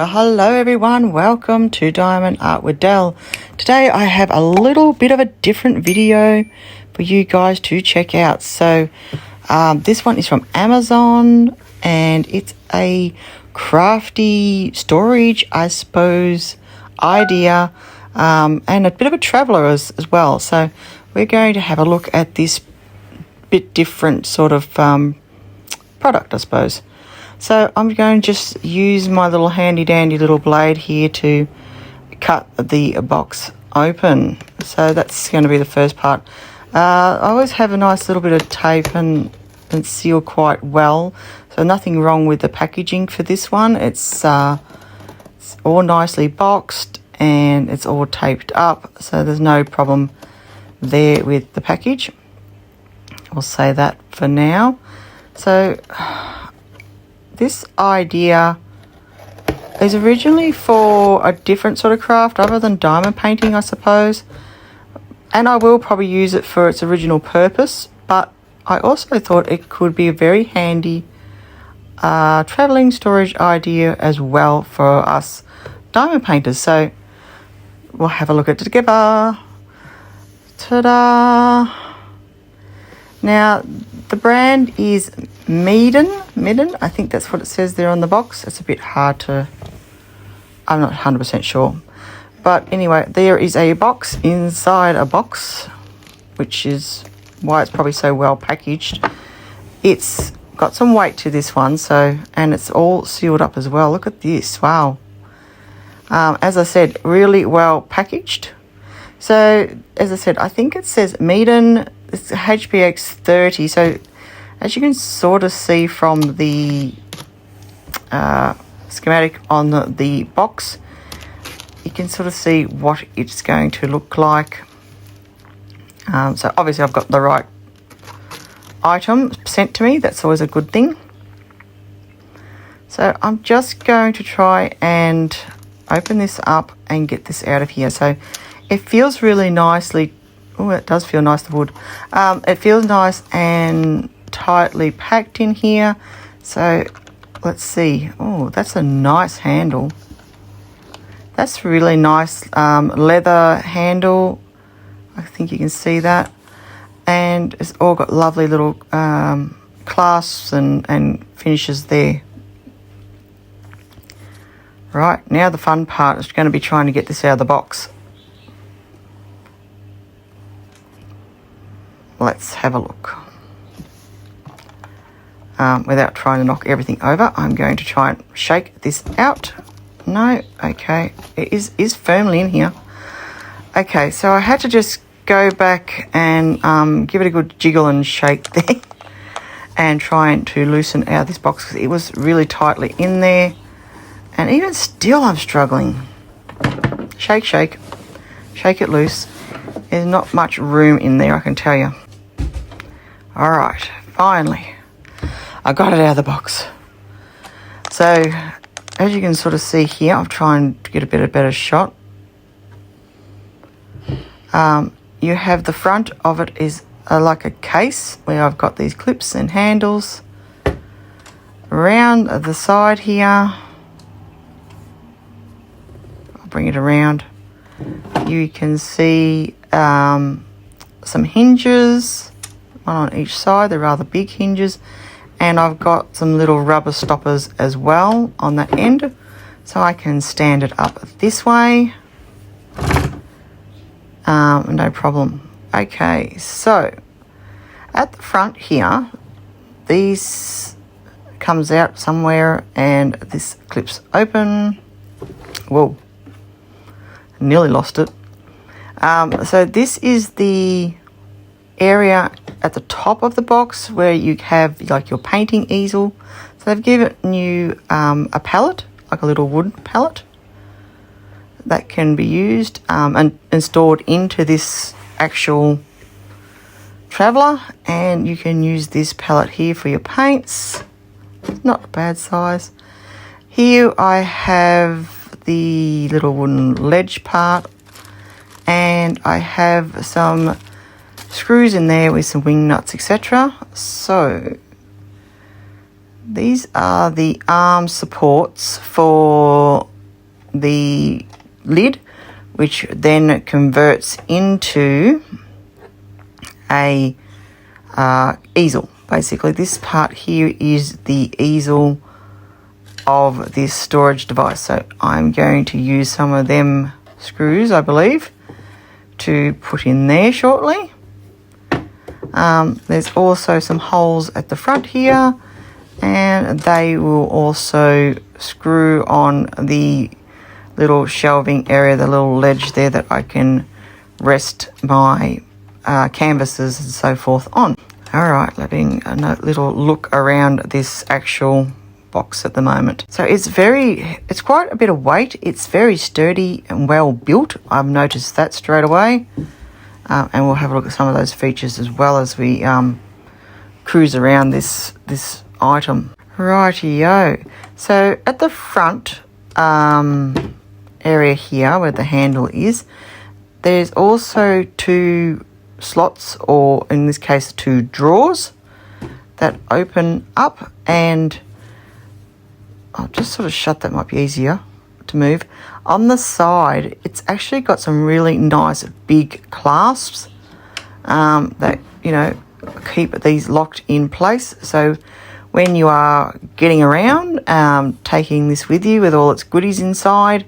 Well, hello everyone, welcome to Diamond Art with Del. Today I have a little bit of a different video for you guys to check out. So this one is from Amazon and it's a crafty storage, I suppose, idea and a bit of a traveler as well. So we're going to have a look at this bit different sort of product, I suppose. So I'm going to just use my little handy dandy little blade here to cut the box open. So that's going to be the first part. I always have a nice little bit of tape and seal quite well. So nothing wrong with the packaging for this one. It's all nicely boxed and it's all taped up. So there's no problem there with the package. We'll say that for now. So this idea is originally for a different sort of craft other than diamond painting, I suppose. And I will probably use it for its original purpose, but I also thought it could be a very handy traveling storage idea as well for us diamond painters. So we'll have a look at it together. Ta-da! Now, the brand is Midden, I think that's what it says there on the box. It's a bit hard to, I'm not 100% sure. But anyway, there is a box inside a box, which is why it's probably so well packaged. It's got some weight to this one, so, and it's all sealed up as well. Look at this, wow. As I said, really well packaged. So, as I said, I think it says Midden, it's HPX 30, so as you can sort of see from the schematic on the box, you can sort of see what it's going to look like. So obviously I've got the right item sent to me. That's always a good thing. So I'm just going to try and open this up and get this out of here. So it feels really nicely. Oh, it does feel nice, the wood. It feels nice and tightly packed in here. So let's see. Oh, that's a nice handle. That's really nice leather handle. I think you can see that. And it's all got lovely little clasps and finishes there. Right, now the fun part is going to be trying to get this out of the box. Let's have a look. Without trying to knock everything over, I'm going to try and shake this out. No, okay, it is firmly in here. Okay, so I had to just go back and give it a good jiggle and shake there and trying to loosen out this box because it was really tightly in there. And even still, I'm struggling. Shake, shake, shake it loose. There's not much room in there, I can tell you. All right, finally, I got it out of the box. So, as you can sort of see here, I'm trying to get a better shot. You have the front of it is like a case where I've got these clips and handles. Around the side here, I'll bring it around. You can see some hinges. One on each side, they're rather big hinges, and I've got some little rubber stoppers as well on that end, so I can stand it up this way, no problem. Okay, so at the front here, these comes out somewhere and this clips open. Whoa, nearly lost it. So this is the area at the top of the box where you have like your painting easel. So they've given you a palette, like a little wood palette that can be used and stored into this actual traveler, and you can use this palette here for your paints. It's not a bad size. Here I have the little wooden ledge part, and I have some screws in there with some wing nuts, etc. So these are the arm supports for the lid, which then converts into a easel. Basically, this part here is the easel of this storage device. So I'm going to use some of them screws, I believe, to put in there shortly. There's also some holes at the front here, and they will also screw on the little shelving area, the little ledge there that I can rest my canvases and so forth on. All right, letting a little look around this actual box at the moment. So it's quite a bit of weight. It's very sturdy and well built. I've noticed that straight away. And we'll have a look at some of those features as well as we cruise around this item. Rightio. So at the front area here where the handle is, there's also 2 slots, or in this case 2 drawers that open up, and I'll just sort of shut, that might be easier to move. On the side, it's actually got some really nice big clasps that, you know, keep these locked in place. So when you are getting around, taking this with you with all its goodies inside,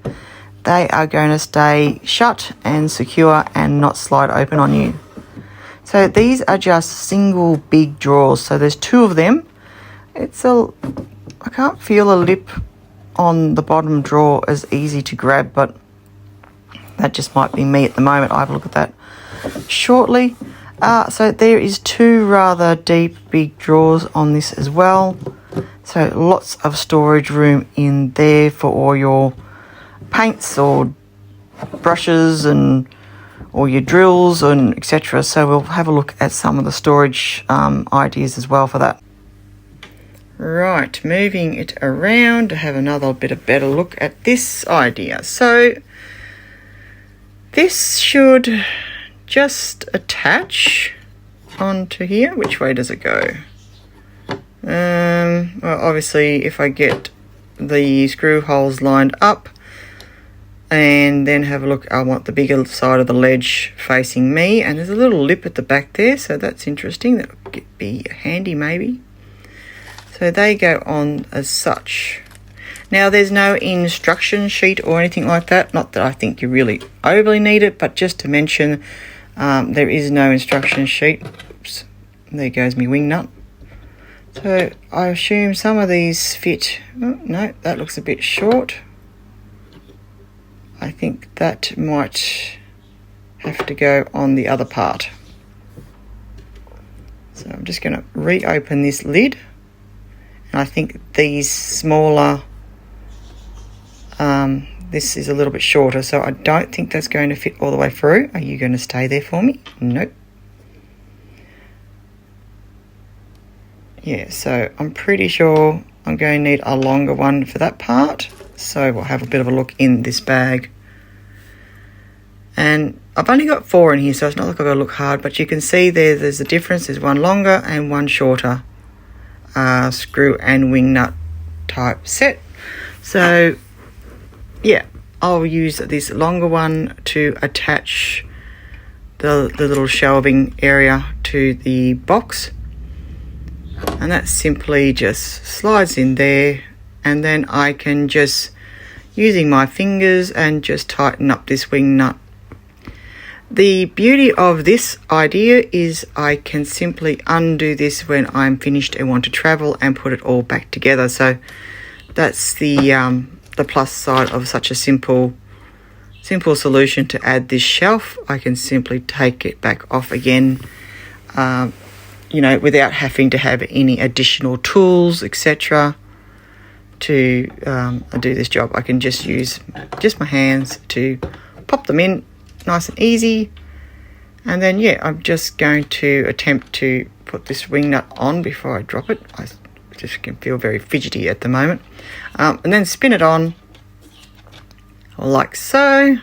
they are going to stay shut and secure and not slide open on you. So these are just single big drawers. So there's 2 of them. I can't feel a lip on the bottom drawer as easy to grab, but that just might be me at the moment. I'll have a look at that shortly. So there is 2 rather deep big drawers on this as well. So lots of storage room in there for all your paints or brushes and or your drills and etc. So we'll have a look at some of the storage ideas as well for that. Right, moving it around to have another better look at this idea. So this should just attach onto here. Which way does it go? Well, obviously if I get the screw holes lined up and then have a look, I want the bigger side of the ledge facing me, and there's a little lip at the back there, so that's interesting. That would be handy maybe. So they go on as such. Now there's no instruction sheet or anything like that. Not that I think you really overly need it, but just to mention, there is no instruction sheet. Oops, there goes my wing nut. So I assume some of these fit. Oh, no, that looks a bit short. I think that might have to go on the other part. So I'm just going to reopen this lid. And I think these smaller, this is a little bit shorter, so I don't think that's going to fit all the way through. Are you going to stay there for me? Nope. Yeah, so I'm pretty sure I'm going to need a longer one for that part. So we'll have a bit of a look in this bag. And I've only got 4 in here, so it's not like I've got to look hard, but you can see there's a difference. There's one longer and one shorter screw and wing nut type set. So yeah, I'll use this longer one to attach the little shelving area to the box, and that simply just slides in there, and then I can just, using my fingers, and just tighten up this wing nut. The beauty of this idea is I can simply undo this when I'm finished and want to travel and put it all back together. So that's the plus side of such a simple solution to add this shelf. I can simply take it back off again, you know, without having to have any additional tools, etc. to do this job. I can just use my hands to pop them in, nice and easy. And then yeah, I'm just going to attempt to put this wing nut on before I drop it. I just can feel very fidgety at the moment. And then spin it on like so,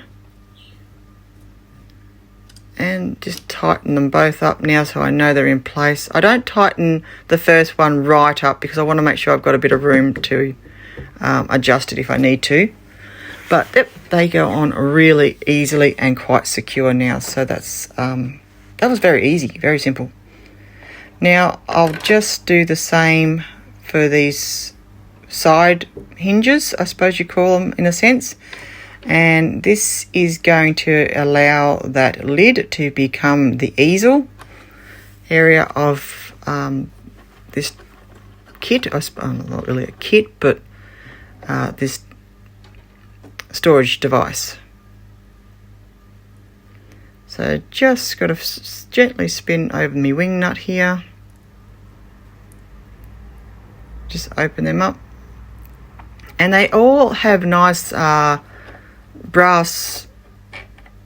and just tighten them both up now so I know they're in place. I don't tighten the first one right up because I want to make sure I've got a bit of room to adjust it if I need to. But yep, they go on really easily and quite secure now. So that's that was very easy, very simple. Now I'll just do the same for these side hinges, I suppose you call them in a sense. And this is going to allow that lid to become the easel area of this kit. Not really a kit, but this storage device. So just got to gently spin over my wing nut here. Just open them up. And they all have nice brass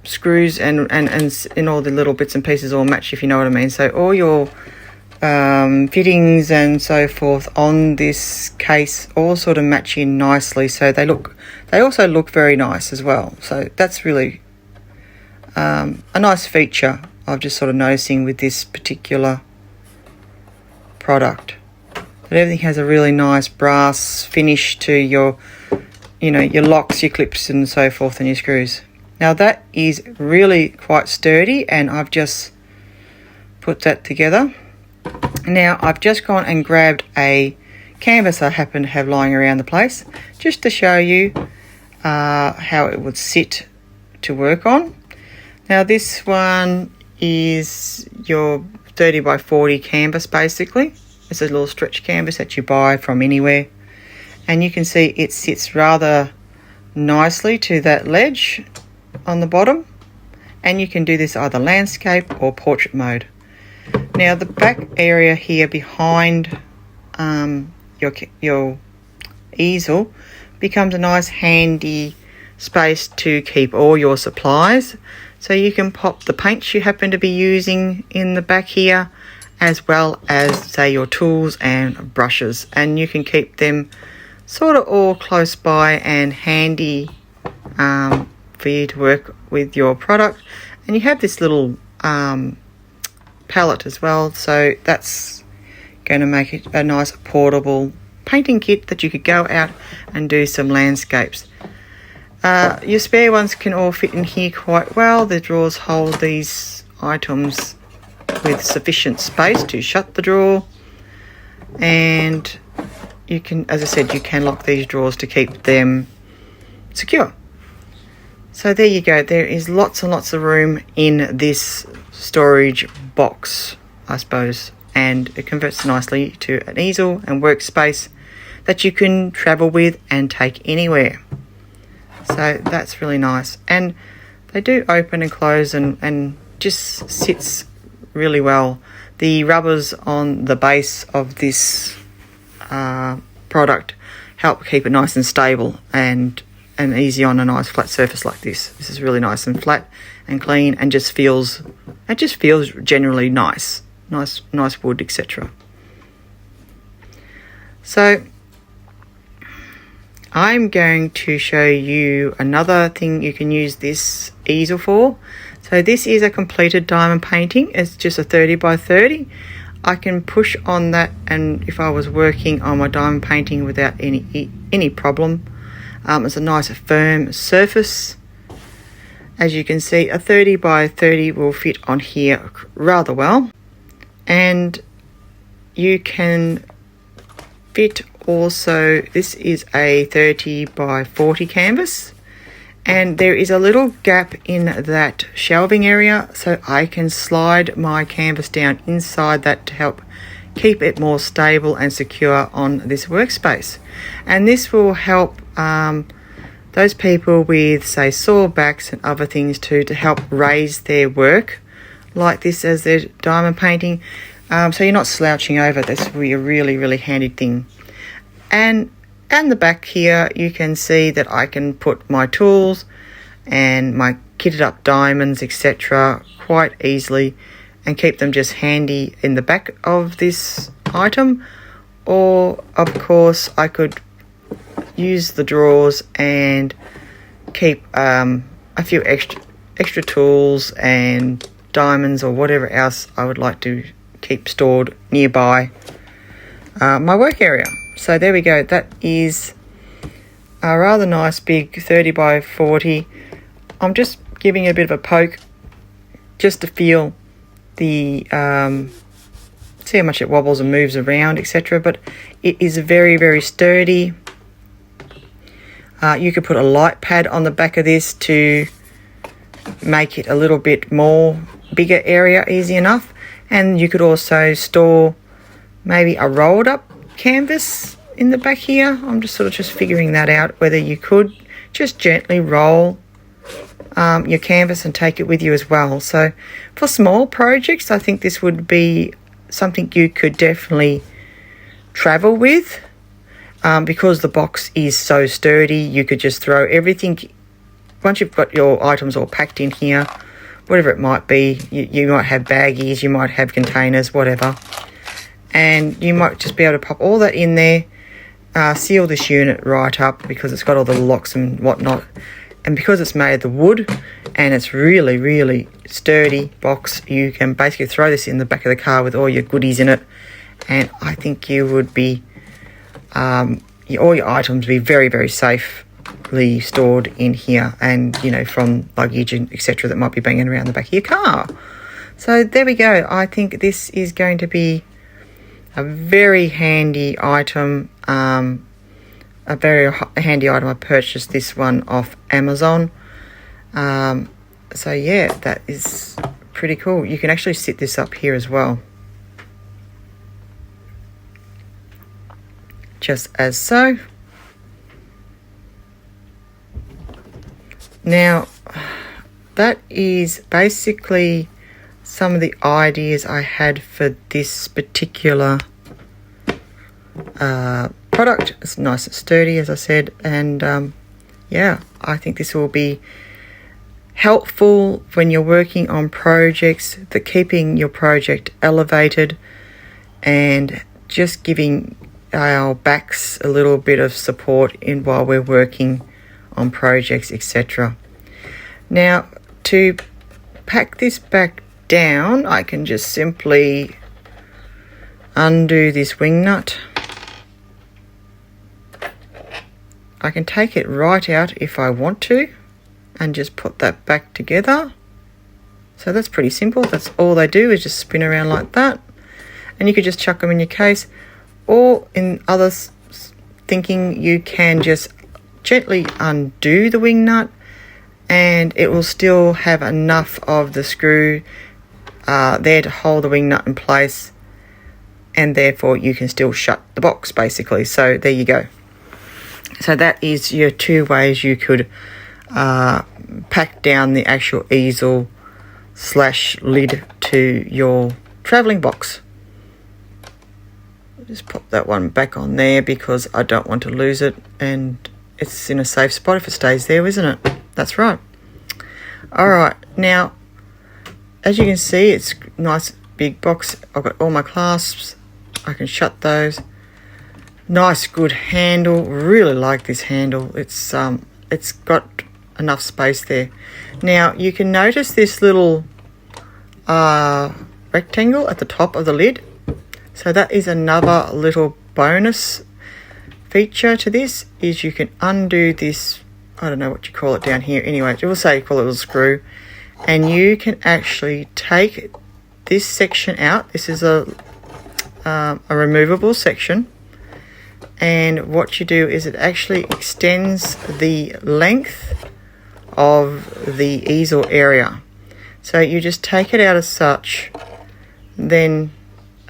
screws and all the little bits and pieces all match, if you know what I mean. So all your fittings and so forth on this case all sort of match in nicely. So they also look very nice as well. So that's really a nice feature I've just sort of noticing with this particular product. That everything has a really nice brass finish to your, your locks, your clips and so forth, and your screws. Now that is really quite sturdy, and I've just put that together. Now I've just gone and grabbed a canvas I happen to have lying around the place, just to show you how it would sit to work on. Now this one is your 30 by 40 canvas basically. It's a little stretch canvas that you buy from anywhere, and you can see it sits rather nicely to that ledge on the bottom, and you can do this either landscape or portrait mode. Now the back area here behind your easel becomes a nice handy space to keep all your supplies. So you can pop the paints you happen to be using in the back here, as well as say your tools and brushes, and you can keep them sort of all close by and handy for you to work with your product. And you have this little palette as well, so that's going to make it a nice portable painting kit that you could go out and do some landscapes. Your spare ones can all fit in here quite well. The drawers hold these items with sufficient space to shut the drawer, and you can, as I said, you can lock these drawers to keep them secure. So there you go, there is lots and lots of room in this storage box, I suppose, and it converts nicely to an easel and workspace that you can travel with and take anywhere. So that's really nice, and they do open and close and just sits really well. The rubbers on the base of this product help keep it nice and stable and easy on a nice flat surface like this. This is really nice and flat and clean, and just feels generally nice wood, etc. So I'm going to show you another thing you can use this easel for. So this is a completed diamond painting. It's just a 30 by 30. I can push on that, and if I was working on my diamond painting without any problem, it's a nice firm surface. As you can see, a 30 by 30 will fit on here rather well, and you can fit also, this is a 30 by 40 canvas, and there is a little gap in that shelving area, so I can slide my canvas down inside that to help keep it more stable and secure on this workspace. And this will help those people with, say, sore backs and other things too, to help raise their work like this as they're diamond painting, so you're not slouching over. This will be a really, really handy thing. And the back here, you can see that I can put my tools and my kitted up diamonds, etc., quite easily, and keep them just handy in the back of this item. Or of course I could use the drawers and keep a few extra tools and diamonds or whatever else I would like to keep stored nearby my work area. So there we go, that is a rather nice big 30 by 40. I'm just giving it a bit of a poke just to feel the see how much it wobbles and moves around, etc. But it is very, very sturdy. You could put a light pad on the back of this to make it a little bit more bigger area, easy enough. And you could also store maybe a rolled up canvas in the back here. I'm just sort of just figuring that out, whether you could just gently roll your canvas and take it with you as well. So for small projects, I think this would be something you could definitely travel with. Because the box is so sturdy, you could just throw everything. Once you've got your items all packed in here, whatever it might be, you might have baggies, you might have containers, whatever. And you might just be able to pop all that in there, seal this unit right up because it's got all the locks and whatnot. And because it's made of the wood and it's really, really sturdy box, you can basically throw this in the back of the car with all your goodies in it. And I think you would be, all your items be very, very safely stored in here, and you know, from luggage and etc. that might be banging around the back of your car. So there we go. I think this is going to be a very handy item. A very handy item. I purchased this one off Amazon. So yeah, that is pretty cool. You can actually sit this up here as well, just as so. Now that is basically some of the ideas I had for this particular product. It's nice and sturdy, as I said, and yeah, I think this will be helpful when you're working on projects, that keeping your project elevated and just giving our backs a little bit of support in while we're working on projects, etc. Now, to pack this back down, I can just simply undo this wing nut. I can take it right out if I want to and just put that back together. So that's pretty simple. That's all they do, is just spin around like that, and you could just chuck them in your case. Or in other thinking, you can just gently undo the wing nut and it will still have enough of the screw there to hold the wing nut in place, and therefore you can still shut the box basically. So there you go. So that is your two ways you could pack down the actual easel / lid to your travelling box. Just pop that one back on there because I don't want to lose it, and it's in a safe spot if it stays there, isn't it? That's right. Alright, now as you can see, it's a nice big box. I've got all my clasps. I can shut those. Nice good handle. Really like this handle. It's got enough space there. Now you can notice this little rectangle at the top of the lid. So that is another little bonus feature to this, is you can undo this, I don't know what you call it down here, anyway, it will say call it a little screw, and you can actually take this section out. This is a removable section, and what you do is it actually extends the length of the easel area. So you just take it out as such, then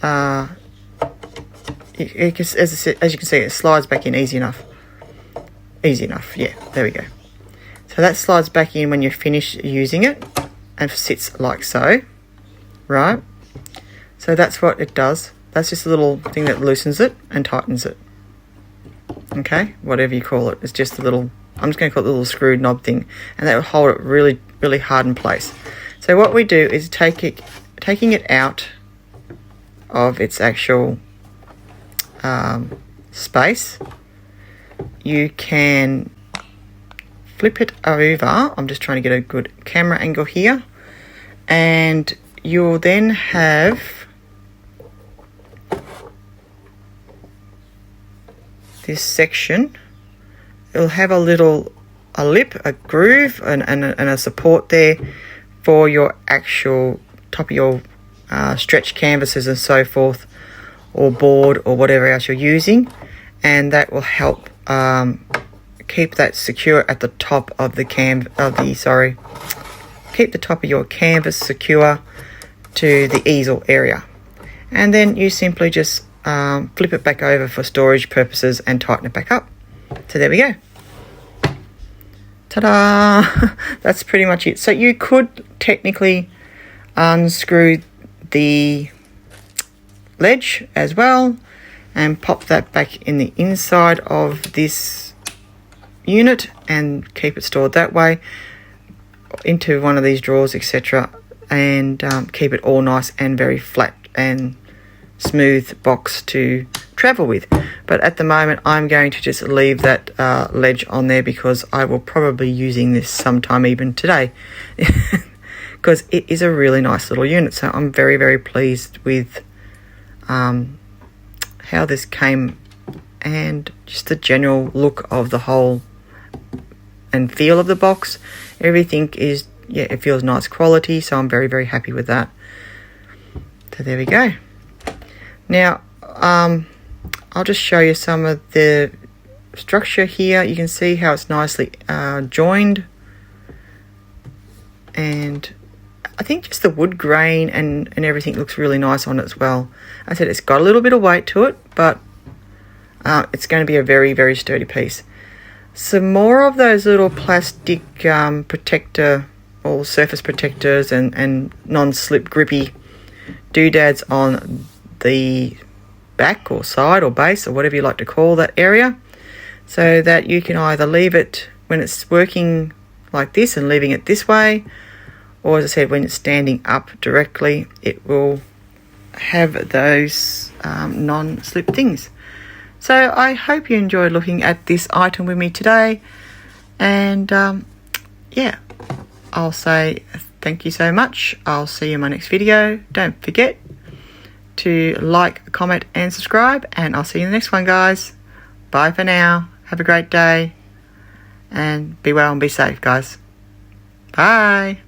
as you can see, it slides back in easy enough. Yeah, there we go. So that slides back in when you're finished using it and sits like so, right? So that's what it does. That's just a little thing that loosens it and tightens it. Okay, whatever you call it. It's just a little, I'm just going to call it a little screw knob thing, and that will hold it really, really hard in place. So what we do is taking it out of its actual space, you can flip it over. I'm just trying to get a good camera angle here, and you'll then have this section, it'll have a lip, a groove, and a support there for your actual top of your stretch canvases and so forth, or board or whatever else you're using, and that will help keep that secure at the top of the keep the top of your canvas secure to the easel area. And then you simply just flip it back over for storage purposes and tighten it back up. So there we go. Ta-da! That's pretty much it. So you could technically unscrew the ledge as well and pop that back in the inside of this unit and keep it stored that way into one of these drawers, etc., and keep it all nice and very flat and smooth box to travel with. But at the moment I'm going to just leave that ledge on there because I will probably be using this sometime even today because it is a really nice little unit. So I'm very, very pleased with how this came and just the general look of the whole and feel of the box. Everything is, yeah, it feels nice quality, so I'm very, very happy with that. So there we go. Now I'll just show you some of the structure here. You can see how it's nicely joined, and I think just the wood grain and everything looks really nice on it as well. I said it's got a little bit of weight to it, but it's going to be a very, very sturdy piece. Some more of those little plastic protector or surface protectors and non-slip grippy doodads on the back or side or base or whatever you like to call that area, so that you can either leave it when it's working like this and leaving it this way, or as I said, when it's standing up directly, it will have those non-slip things. So I hope you enjoyed looking at this item with me today, and yeah, I'll say thank you so much. I'll see you in my next video. Don't forget to like, comment and subscribe, and I'll see you in the next one, guys. Bye for now. Have a great day and be well and be safe, guys. Bye.